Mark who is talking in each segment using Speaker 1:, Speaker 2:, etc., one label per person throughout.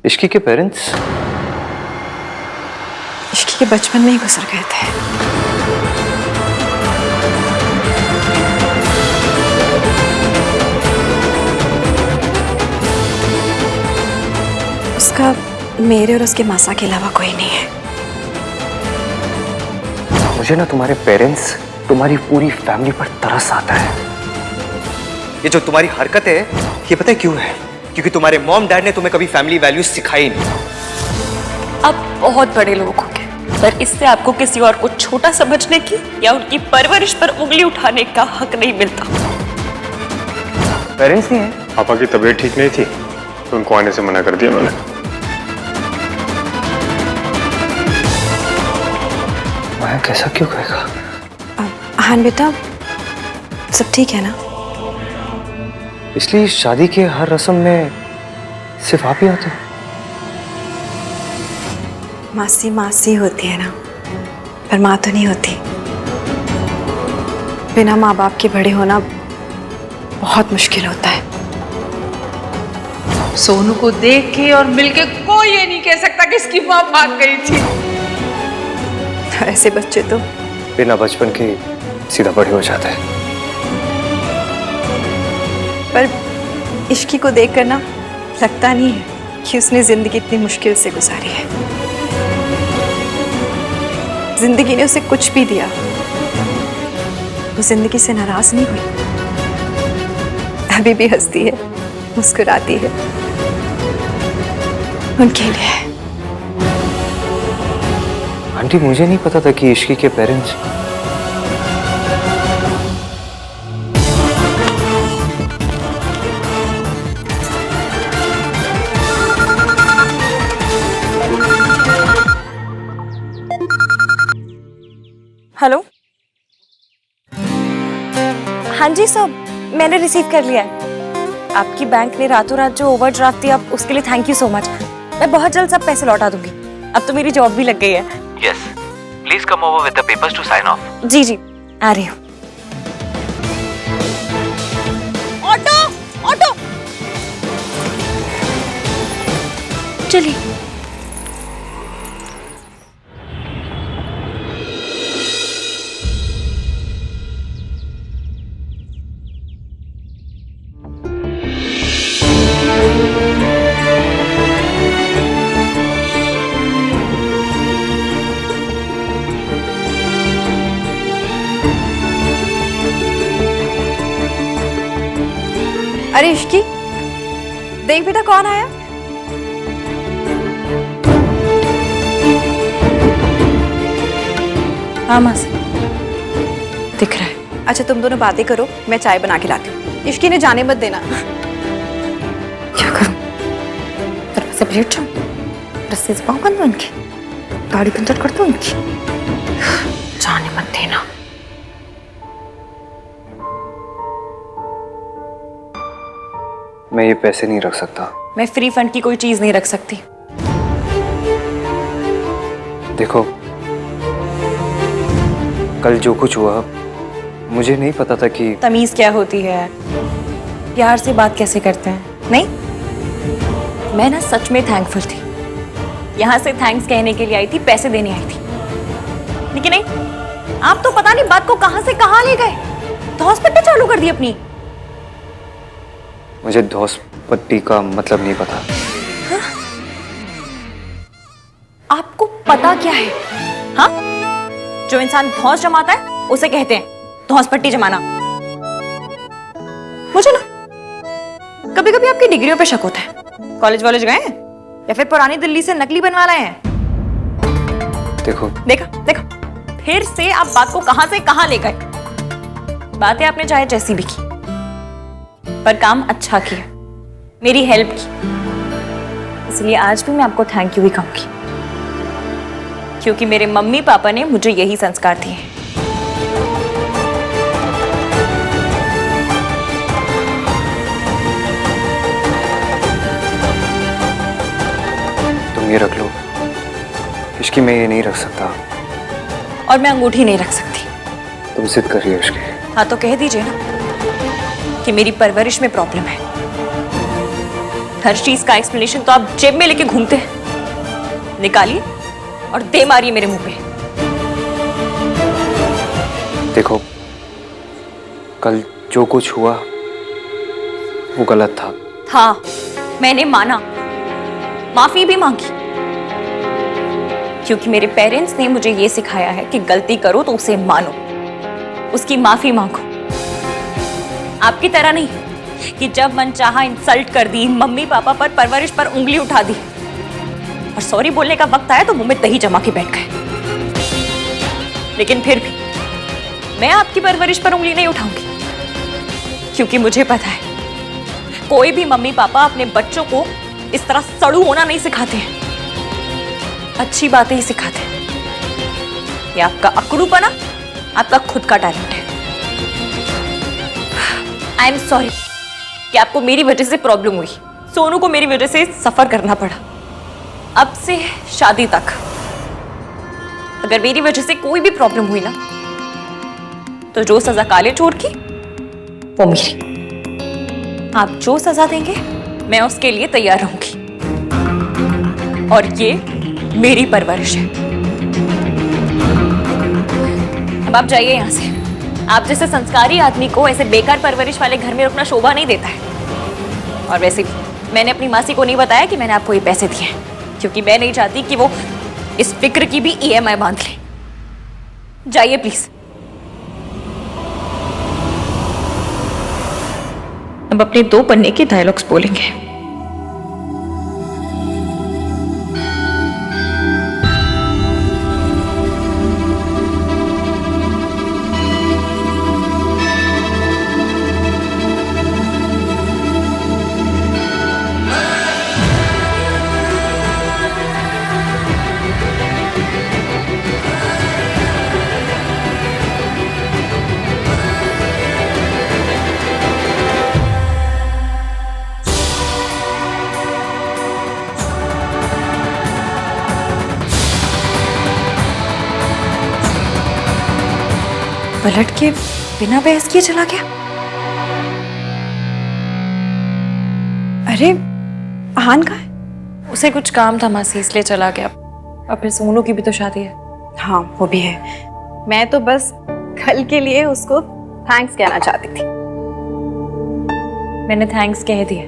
Speaker 1: इश्की के पेरेंट्स
Speaker 2: इश्की के बचपन में ही गुजर गए थे। उसका मेरे और उसके मासा के अलावा कोई नहीं है।
Speaker 1: मुझे ना तुम्हारे पेरेंट्स, तुम्हारी पूरी फैमिली पर तरस आता है। ये जो तुम्हारी हरकत है, ये पता है क्यों है? क्योंकि तुम्हारे मॉम डैड ने तुम्हें कभी फैमिली वैल्यूज सिखाई नहीं।
Speaker 3: आप बहुत बड़े लोग हो गए, पर इससे आपको किसी और को छोटा समझने की या उनकी परवरिश पर उंगली उठाने का हक नहीं मिलता।
Speaker 1: पेरेंट्स नहीं है?
Speaker 4: पापा की तबीयत ठीक नहीं थी तो उनको आने से मना कर दिया मैंने।
Speaker 1: मैं कैसा क्यों कहेगा?
Speaker 2: हाँ बेटा, सब ठीक है ना?
Speaker 1: इसलिए शादी के हर रस्म में सिर्फ आप ही आते हो?
Speaker 2: मासी मासी होती है ना, पर माँ तो नहीं होती। बिना माँ बाप के बड़े होना बहुत मुश्किल होता है।
Speaker 5: सोनू को देख के और मिलके कोई ये नहीं कह सकता कि इसकी माँ भाग गई थी।
Speaker 2: ऐसे बच्चे तो
Speaker 1: बिना बचपन के सीधा बड़े हो जाते हैं।
Speaker 2: पर इश्की को देखकर ना लगता नहीं है कि उसने जिंदगी इतनी मुश्किल से गुजारी है। जिंदगी ने उसे कुछ भी दिया, वो जिंदगी से नाराज नहीं हुई। अभी भी हंसती है, मुस्कुराती है उनके लिए।
Speaker 1: आंटी, मुझे नहीं पता था कि इश्की के पेरेंट्स।
Speaker 3: हेलो। हाँ जी सर, मैंने रिसीव कर लिया है। आपकी बैंक ने रातों रात जो ओवरड्राफ्ट दिया, उसके लिए थैंक यू सो मच। मैं बहुत जल्द सब पैसे लौटा दूंगी। अब तो मेरी जॉब भी लग गई है।
Speaker 6: Yes. Please come over with the papers to sign off.
Speaker 3: जी जी, आ रही हूँ। ऑटो ऑटो, चलिए।
Speaker 2: अरे इश्की, देख बेटा कौन आया।
Speaker 3: हाँ माँ से दिख रहा है।
Speaker 2: अच्छा तुम दोनों बातें करो, मैं चाय बना के लाती हूँ। इश्की ने जाने मत देना।
Speaker 3: क्या करूँ? दरवाजे पर लेट जाऊँ, रस्ते से पाँव बंद हो इनके, गाड़ी पंचर कर दूँ इनकी। जाने मत देना।
Speaker 1: मैं ये पैसे नहीं रख सकता।
Speaker 3: मैं फ्री फंड की कोई चीज नहीं रख सकती।
Speaker 1: देखो, कल जो कुछ हुआ, मुझे नहीं पता था कि
Speaker 3: तमीज क्या होती है, प्यार से बात कैसे करते हैं। नहीं, मैं ना सच में थैंकफुल थी। यहाँ से थैंक्स कहने के लिए आई थी, पैसे देने आई थी। लेकिन नहीं, आप तो पता नहीं बात को कहां से कहां ले गए। तो हॉस्पिटल चालू कर दी अपनी।
Speaker 1: मुझे धौस पट्टी का मतलब नहीं पता।
Speaker 3: हाँ? आपको पता क्या है? हाँ? जो इंसान धौस जमाता है उसे कहते हैं धौस पट्टी जमाना। मुझे ना कभी कभी आपकी डिग्रियों पे शक होता है। कॉलेज वॉलेज गए हैं या फिर पुरानी दिल्ली से नकली बनवा लाए हैं?
Speaker 1: देखो,
Speaker 3: देखा देखा, फिर से आप बात को कहां से कहां ले गए। बातें आपने चाहे जैसी भी की, पर काम अच्छा किया, मेरी हेल्प की। इसलिए आज भी मैं आपको थैंक यू ही कहूंगी, क्योंकि मेरे मम्मी पापा ने मुझे यही संस्कार दिए हैं।
Speaker 1: तुम ये रख लो। इश्की मैं ये नहीं रख सकता।
Speaker 3: और मैं अंगूठी नहीं रख सकती।
Speaker 1: तुम जिद कर रही हो इश्की।
Speaker 3: हाँ तो कह दीजिए ना कि मेरी परवरिश में प्रॉब्लम है। हर चीज का एक्सप्लेनेशन तो आप जेब में लेके घूमते हैं। निकालिए और दे मारिए मेरे मुंह पे।
Speaker 1: देखो, कल जो कुछ हुआ वो गलत था।
Speaker 3: हाँ, मैंने माना, माफी भी मांगी, क्योंकि मेरे पेरेंट्स ने मुझे ये सिखाया है कि गलती करो तो उसे मानो, उसकी माफी मांगो। आपकी तरह नहीं कि जब मन चाहा इंसल्ट कर दी, मम्मी पापा पर, परवरिश पर उंगली उठा दी, और सॉरी बोलने का वक्त आया तो मुंह में दही जमा के बैठ गए। लेकिन फिर भी मैं आपकी परवरिश पर उंगली नहीं उठाऊंगी, क्योंकि मुझे पता है कोई भी मम्मी पापा अपने बच्चों को इस तरह सड़ू होना नहीं सिखाते हैं, अच्छी बातें ही सिखाते हैं। ये आपका अकड़ूपना आपका खुद का टैलेंट है। आई एम सॉरी कि आपको मेरी वजह से प्रॉब्लम हुई, सोनू को मेरी वजह से सफर करना पड़ा। अब से शादी तक अगर मेरी वजह से कोई भी प्रॉब्लम हुई ना, तो जो सजा काले चोर की वो मेरी। आप जो सजा देंगे मैं उसके लिए तैयार रहूंगी, और ये मेरी परवरिश है। अब आप जाइए यहां से। आप जैसे संस्कारी आदमी को ऐसे बेकार परवरिश वाले घर में रुकना शोभा नहीं देता है। और वैसे भी मैंने अपनी मासी को नहीं बताया कि मैंने आपको ये पैसे दिए हैं, क्योंकि मैं नहीं चाहती कि वो इस फिक्र की भी EMI बांध ले। जाइए प्लीज। अब अपने 2 पन्ने के डायलॉग्स बोलेंगे। पलट के बिना बहस किए चला गया।
Speaker 2: अरे आहान कहाँ है?
Speaker 3: उसे कुछ काम था मासी, इसलिए चला गया। और फिर सोनू की भी तो शादी है।
Speaker 2: हाँ वो भी है। मैं तो बस कल के लिए उसको थैंक्स कहना चाहती थी।
Speaker 3: मैंने थैंक्स कह दिया,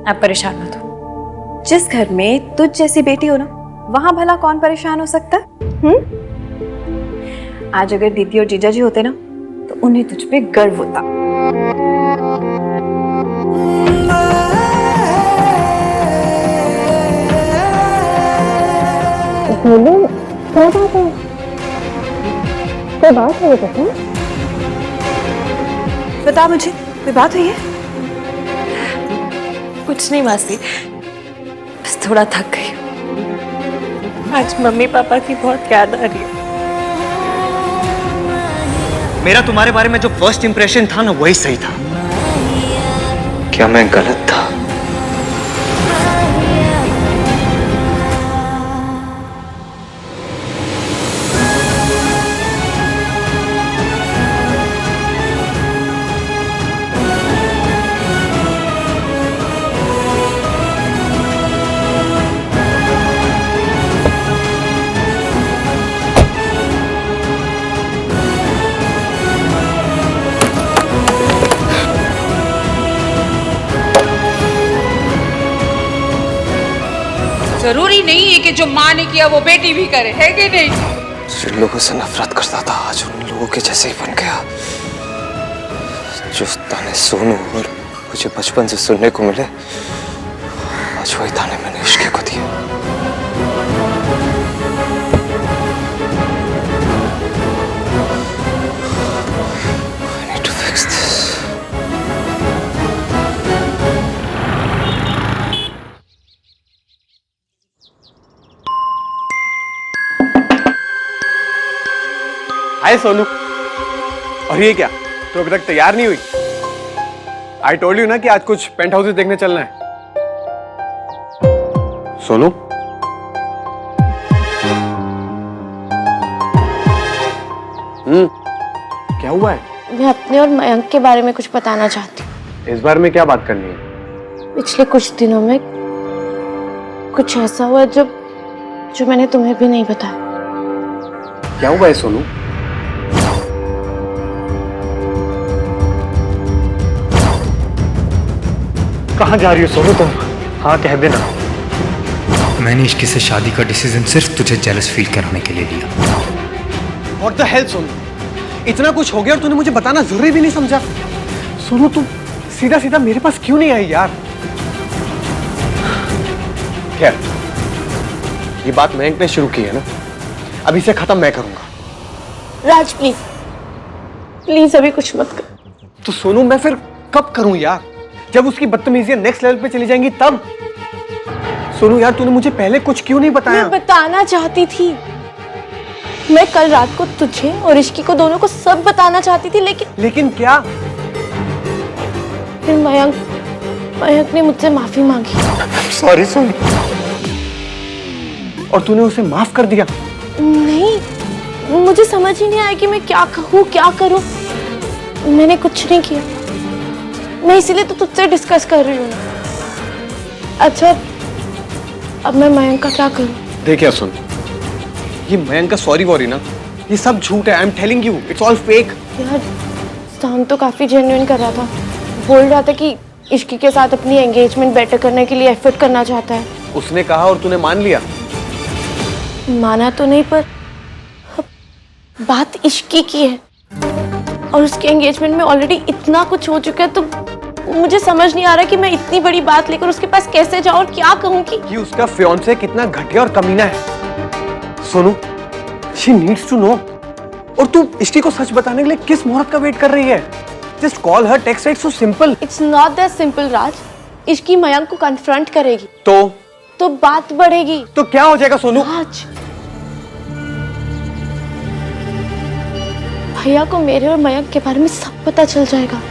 Speaker 3: आप परेशान मत हो।
Speaker 2: जिस घर में तुझ जैसी बेटी हो ना, वहां भला कौन परेशान हो सकता है? आज अगर दीदी और जीजा जी होते ना, तो उन्हें तुझ पे गर्व होता।
Speaker 7: कोई बात है बेटा?
Speaker 2: बता मुझे, कोई बात हुई है?
Speaker 3: कुछ नहीं मासी, बस थोड़ा थक गई। आज मम्मी पापा की बहुत याद आ रही है।
Speaker 1: मेरा तुम्हारे बारे में जो फर्स्ट इंप्रेशन था ना, वही सही था। क्या मैं गलत था?
Speaker 5: जरूरी नहीं है कि जो माँ ने किया वो बेटी भी करे, है कि नहीं?
Speaker 1: जिन लोगों से नफरत करता था, आज उन लोगों के जैसे ही बन गया। जो ताने सोनू और मुझे बचपन से सुनने को मिले, आज वही ताने मैंने इश्क को दिए। I need to fix this.
Speaker 8: हाय सोनू। और ये क्या, तो अभी तक तैयार नहीं हुई? आई टोल्ड यू ना कि आज कुछ पेंट हाउसेस देखने चलना है। सोनू, क्या हुआ है?
Speaker 7: मैं अपने और मयंक के बारे में कुछ बताना चाहती हूँ।
Speaker 8: इस बार में क्या बात करनी है?
Speaker 7: पिछले कुछ दिनों में कुछ ऐसा हुआ जो मैंने तुम्हें भी नहीं बताया।
Speaker 8: क्या हुआ है सोनू? कहाँ जा रही हो सोनू तुम? हाँ कह देना।
Speaker 1: मैंने इश्क से शादी का डिसीजन सिर्फ तुझे जेलस फील कराने के लिए लिया।
Speaker 8: What the hell Sonu? इतना कुछ हो गया और तूने मुझे बताना जरूरी भी नहीं समझा। सोनू तू सीधा सीधा मेरे पास क्यों नहीं आई यार? खैर, ये बात मयंक ने शुरू की है ना, अब इसे खत्म मैं करूंगा।
Speaker 7: राज प्लीज प्लीज अभी कुछ मत कर।
Speaker 8: तो सोनू मैं फिर कब करूं यार? जब उसकी बदतमीजियां नेक्स्ट लेवल पे चली जाएंगी तब। सोनू यार तूने मुझे पहले कुछ क्यों नहीं बताया?
Speaker 7: मैं बताना चाहती थी। मैं कल रात को तुझे और इश्की को दोनों को सब बताना चाहती थी,
Speaker 8: लेकिन क्या?
Speaker 7: फिर मयंक ने मुझसे माफी मांगी।
Speaker 8: सॉरी सोनू। और तूने उसे माफ कर दिया?
Speaker 7: नहीं, मुझे समझ ही नहीं आया कि मैं क्या कहूँ क्या करूँ। मैंने कुछ नहीं किया, मैं इसीलिए तो तुझसे डिस्कस कर रही हूँ। अच्छा अब मैं मयंक का क्या करूँ?
Speaker 8: देखिए सुन, ये मयंक का सॉरी वॉरी ना, ये सब झूठ है। I am telling you, it's all fake.
Speaker 7: यार साउंड तो काफी जेन्युइन कर रहा था, बोल रहा था कि इश्की के साथ अपनी एंगेजमेंट बेटर करने के लिए एफर्ट करना चाहता है।
Speaker 8: उसने कहा और तूने मान लिया?
Speaker 7: माना तो नहीं, पर बात इश्की की है और उसके एंगेजमेंट में ऑलरेडी इतना कुछ हो चुका है, तो मुझे समझ नहीं आ रहा कि मैं इतनी बड़ी बात लेकर उसके पास कैसे जाऊं और क्या कहूं कि
Speaker 8: उसका फियांसे कितना घटिया और कमीना है। Sonu, she needs to know. और तू इश्की को सच बताने के लिए किस मुहूर्त का वेट कर रही है? Just call her, text it, so simple.
Speaker 7: It's not that simple Raj. Ishqi Mayank को कन्फ्रंट करेगी
Speaker 8: तो
Speaker 7: बात बढ़ेगी।
Speaker 8: तो क्या हो जाएगा सोनू?
Speaker 7: राज, भैया को मेरे और मयंक के बारे में सब पता चल जाएगा।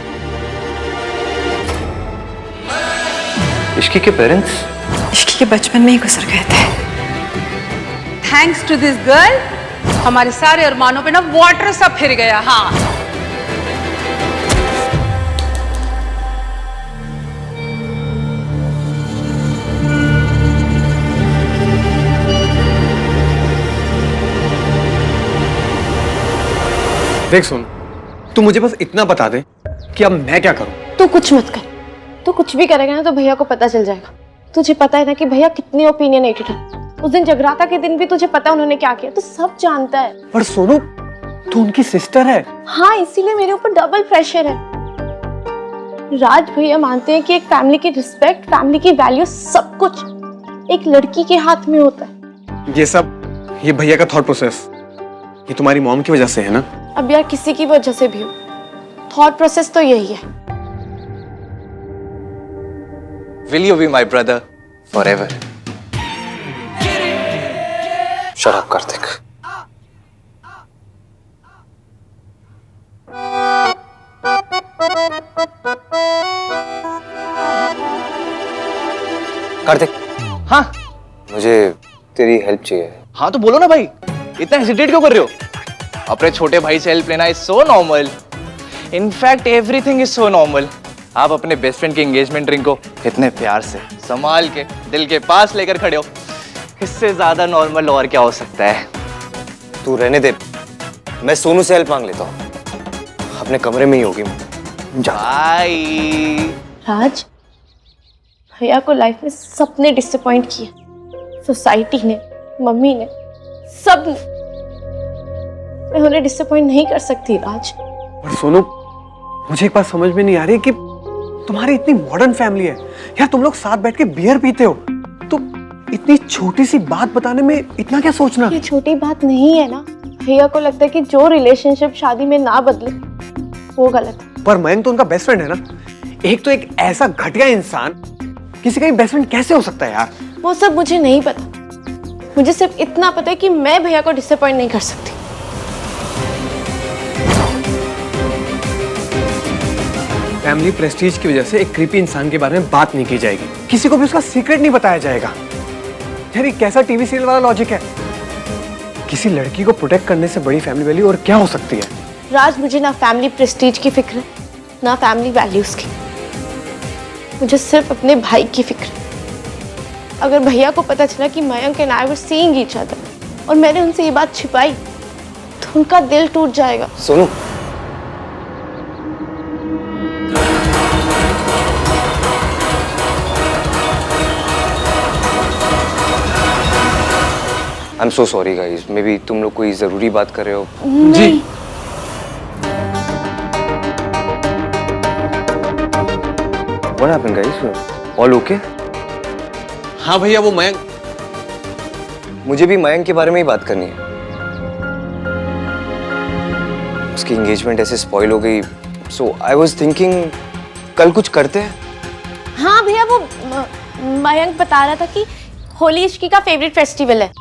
Speaker 1: इश्की के पेरेंट्स
Speaker 2: इश्की के बचपन में ही गुजर गए थे।
Speaker 5: थैंक्स टू दिस गर्ल हमारे सारे अरमानों पे ना वाटर सा फिर गया। हाँ
Speaker 8: देख सुन, तू मुझे बस इतना बता दे कि अब मैं क्या करूं।
Speaker 7: तू कुछ मत कर। तू कुछ भी करेगा ना तो भैया को पता चल जाएगा। तुझे पता है ना कि भैया कितने ओपिनियनेटेड है। उस दिन जगराता के दिन भी तुझे पता उन्होंने क्या किया, तो सब जानता है।
Speaker 8: पर सोनू, तू उनकी सिस्टर है।
Speaker 7: हाँ, इसीलिए मेरे ऊपर डबल प्रेशर है। राज भैया मानते हैं कि एक फैमिली की रिस्पेक्ट, फैमिली की वैल्यू, सब कुछ एक लड़की के हाथ में होता है।
Speaker 8: ये भैया का थॉट प्रोसेस, ये तुम्हारी मॉम की वजह से है ना?
Speaker 7: अब यार किसी की वजह से भी हो, थॉट प्रोसेस तो यही है।
Speaker 6: Will you be my brother forever?
Speaker 1: Shut up Kartik. Kartik,
Speaker 9: हाँ
Speaker 1: मुझे तेरी हेल्प चाहिए।
Speaker 9: हाँ तो बोलो ना भाई, इतना हेजिटेट क्यों कर रहे हो? अपने छोटे भाई से हेल्प लेना is so normal. In fact everything is so normal. आप अपने बेस्ट फ्रेंड की एंगेजमेंट रिंग को इतने प्यार से संभाल के दिल के पास लेकर खड़े हो, इससे ज्यादा नॉर्मल और क्या हो सकता है?
Speaker 1: तू रहने दे, मैं सोनू से हेल्प मांग लेता हूँ। अपने कमरे में ही होगी जा।
Speaker 9: भाई
Speaker 7: राज, भैया को लाइफ में सबने डिसअपॉइंट किया। सोसाइटी ने, मम्मी ने, सब ने। मैं उन्हें डिसअपॉइंट नहीं कर सकती राज।
Speaker 8: पर सोनू, मुझे एक बात समझ में नहीं आ रही कि तुम्हारी इतनी मॉडर्न फैमिली है यार, तुम लोग साथ बैठ के बियर पीते हो, तो इतनी छोटी सी बात बताने में इतना क्या सोचना?
Speaker 7: ये छोटी बात नहीं है ना। भैया को लगता है कि जो रिलेशनशिप शादी में ना बदले वो गलत है।
Speaker 8: पर मयंक तो उनका बेस्ट फ्रेंड है ना। एक तो एक ऐसा घटिया इंसान किसी का बेस्ट फ्रेंड कैसे हो सकता है यार?
Speaker 7: वो सब मुझे नहीं पता। मुझे सिर्फ इतना पता है कि मैं भैया को डिसअपॉइंट नहीं कर सकती।
Speaker 8: फैमिली प्रेस्टीज की वजह से एक क्रीपी इंसान के बारे में बात नहीं की जाएगी, किसी को भी उसका सीक्रेट नहीं बताया जाएगा। यार ये कैसा टीवी सीरियल वाला लॉजिक है? किसी लड़की को प्रोटेक्ट करने से बड़ी फैमिली वैल्यू और क्या हो सकती है?
Speaker 7: राज, मुझे ना फैमिली प्रेस्टीज की फिक्र है ना फैमिली वैल्यूज की। मुझे सिर्फ अपने भाई की फिक्र है। अगर भैया को पता चला कि Mayank and I were seeing each other और मैंने उनसे ये बात छिपाई तो उनका दिल टूट जाएगा।
Speaker 1: Sonu, I am so sorry guys, may be तुम लोग कोई जरूरी बात कर रहे हो।
Speaker 7: नहीं।
Speaker 1: What happened guys? All okay?
Speaker 8: हाँ भैया, वो मयंक,
Speaker 1: मुझे भी मयंक के बारे में ही बात करनी है। उसकी एंगेजमेंट ऐसे स्पॉइल हो गई, सो आई वाज थिंकिंग कल कुछ करते हैं।
Speaker 7: हाँ भैया, वो मयंक बता रहा था कि होली इश्की का फेवरेट फेस्टिवल है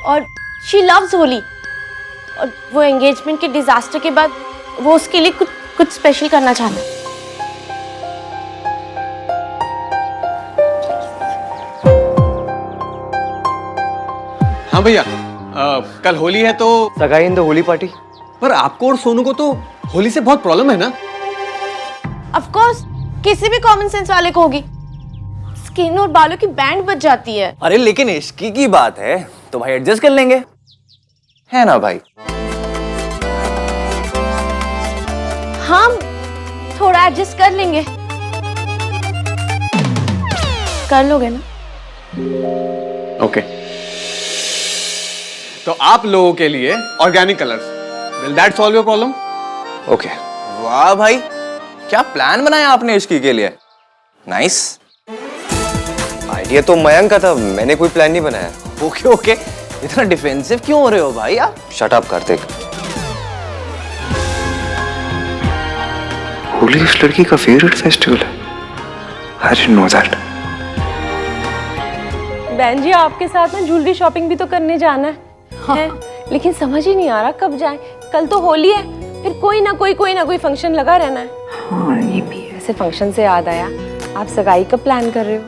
Speaker 7: और शी लव्स होली, और वो एंगेजमेंट के डिजास्टर के बाद वो उसके लिए कुछ स्पेशल करना चाहता है।
Speaker 8: हाँ भैया, कल होली है तो
Speaker 1: सगाई इन द होली पार्टी।
Speaker 8: पर आपको और सोनू को तो होली से बहुत प्रॉब्लम है ना?
Speaker 7: ऑफ कोर्स, किसी भी कॉमन सेंस वाले को होगी। स्किन और बालों की बैंड बच जाती है।
Speaker 6: अरे लेकिन इश्की की बात है तो भाई एडजस्ट कर लेंगे, है ना भाई?
Speaker 7: हम थोड़ा एडजस्ट कर लेंगे। कर लोगे ना?
Speaker 8: ओके। तो आप लोगों के लिए organic colours, will that solve your problem?
Speaker 1: Okay.
Speaker 6: वाह भाई, क्या प्लान बनाया आपने इश्की के लिए, नाइस।
Speaker 1: आइडिया तो मयंक का था, मैंने कोई प्लान नहीं बनाया।
Speaker 6: ओके ओके, इतना डिफेंसिव क्यों हो रहे हो भाई आप?
Speaker 1: Shut up Kartik. होली इस लड़की का फेवरेट फेस्टिवल है। I didn't know that.
Speaker 7: बहन जी, आपके साथ में ज्वेलरी शॉपिंग भी तो करने जाना है। हाँ। लेकिन समझ ही नहीं आ रहा कब जाए। कल तो होली है, फिर कोई ना कोई फंक्शन लगा रहना है।
Speaker 2: हाँ, ये भी है।
Speaker 7: ऐसे फंक्शन से याद आया, आप सगाई का प्लान कर रहे हो?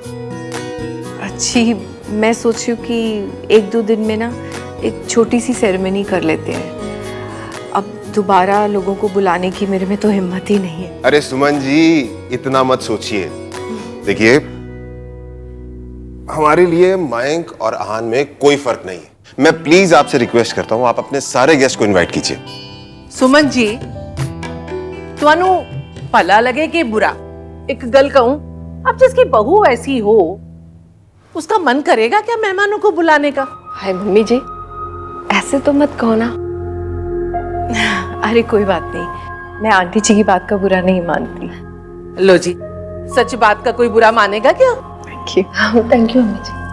Speaker 2: अच्छी, मैं सोच रही हूँ कि 1-2 दिन में ना एक छोटी सी सेरेमनी कर लेते हैं। अब दोबारा लोगों को बुलाने की मेरे में तो हिम्मत ही नहीं है।
Speaker 10: अरे सुमन जी, इतना मत सोचिए। देखिए, हमारे लिए मयंक और आहान में कोई फर्क नहीं है। मैं प्लीज आपसे रिक्वेस्ट करता हूँ, आप अपने सारे गेस्ट को इनवाइट कीजिए।
Speaker 5: सुमन जी, ਤੁਹਾਨੂੰ भला लगे कि बुरा, एक गल कहूं, अब जिसकी बहू ऐसी हो उसका मन करेगा क्या मेहमानों को बुलाने का?
Speaker 7: हाय मम्मी जी, ऐसे तो मत कहो ना।
Speaker 2: अरे कोई बात नहीं, मैं आंटी जी की बात का बुरा नहीं मानती।
Speaker 5: लो जी, सच बात का कोई बुरा मानेगा क्या?
Speaker 2: Thank you.
Speaker 7: Thank you mummy ji.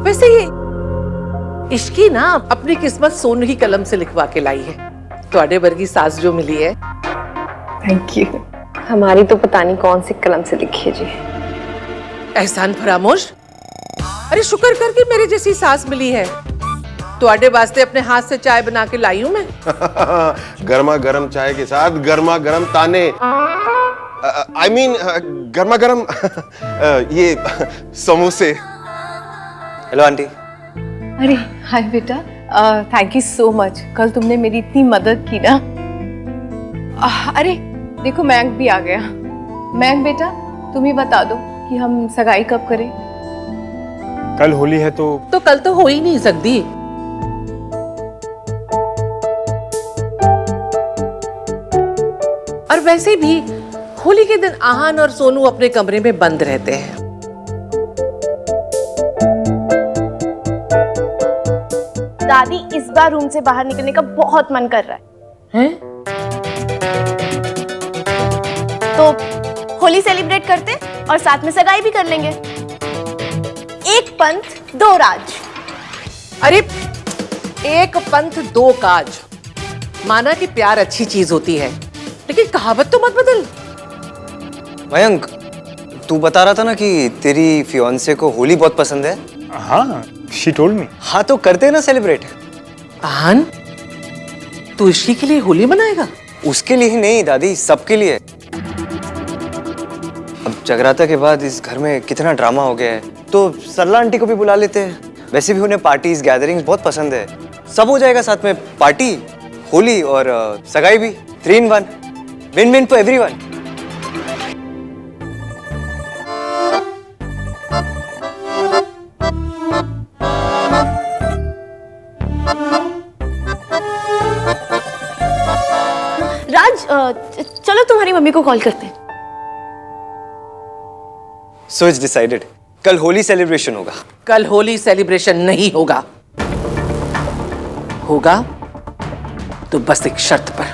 Speaker 5: वैसे ये इश्की ना अपनी किस्मत सोनू की कलम से लिखवा के लाई है। ਤੁਹਾਡੇ वर्गी सास जो मिली है।
Speaker 2: Thank you.
Speaker 7: हमारी तो पता नहीं कौन सी कलम से लिखी है जी।
Speaker 5: एहसान फरामोश, अरे शुक्र कर कि मेरे जैसी सास मिली है। ਤੁਹਾਡੇ वास्ते अपने हाथ से चाय बना के लाई हूं मैं।
Speaker 10: गर्मा गर्म चाय के साथ गर्मा गर्म ताने, आई मीन गर्मा गर्म ये समोसे।
Speaker 1: Hello aunty.
Speaker 2: अरे हाय बेटा, थैंक यू सो मच। कल तुमने मेरी इतनी मदद की ना। अरे देखो, मयंक भी आ गया। मयंक बेटा, तुम ही बता दो कि हम सगाई कब करें।
Speaker 4: कल होली है तो
Speaker 5: कल तो हो ही नहीं सकती। और वैसे भी होली के दिन आहान और सोनू अपने कमरे में बंद रहते हैं।
Speaker 7: दादी, इस बार रूम से बाहर निकलने का बहुत मन कर रहा है।
Speaker 5: हैं?
Speaker 7: तो होली सेलिब्रेट करते और साथ में सगाई भी कर लेंगे। एक पंथ दो राज।
Speaker 5: अरे एक पंथ दो काज। माना कि प्यार अच्छी चीज होती है, लेकिन कहावत तो मत बदल।
Speaker 1: मयंक, तू बता रहा था ना कि तेरी फियांसे को होली बहुत पसंद है।
Speaker 4: हाँ, शी टोल्ड मी।
Speaker 1: हाँ, तो करते हैं ना सेलिब्रेट।
Speaker 5: आहान, तू इश्की के लिए होली मनाएगा?
Speaker 1: उसके लिए ही नहीं दादी, सबके लिए। अब जगराता के बाद इस घर में कितना ड्रामा हो गया है, तो सरला आंटी को भी बुला लेते हैं। वैसे भी उन्हें पार्टीज गैदरिंग्स बहुत पसंद है। सब हो जाएगा साथ में, पार्टी, होली और सगाई भी। 3 in 1, win win for everyone.
Speaker 7: चलो तुम्हारी मम्मी को कॉल करते हैं।
Speaker 1: सो इट्स डिसाइडेड, कल होली सेलिब्रेशन होगा।
Speaker 5: कल होली सेलिब्रेशन नहीं होगा, होगा तो बस एक शर्त पर।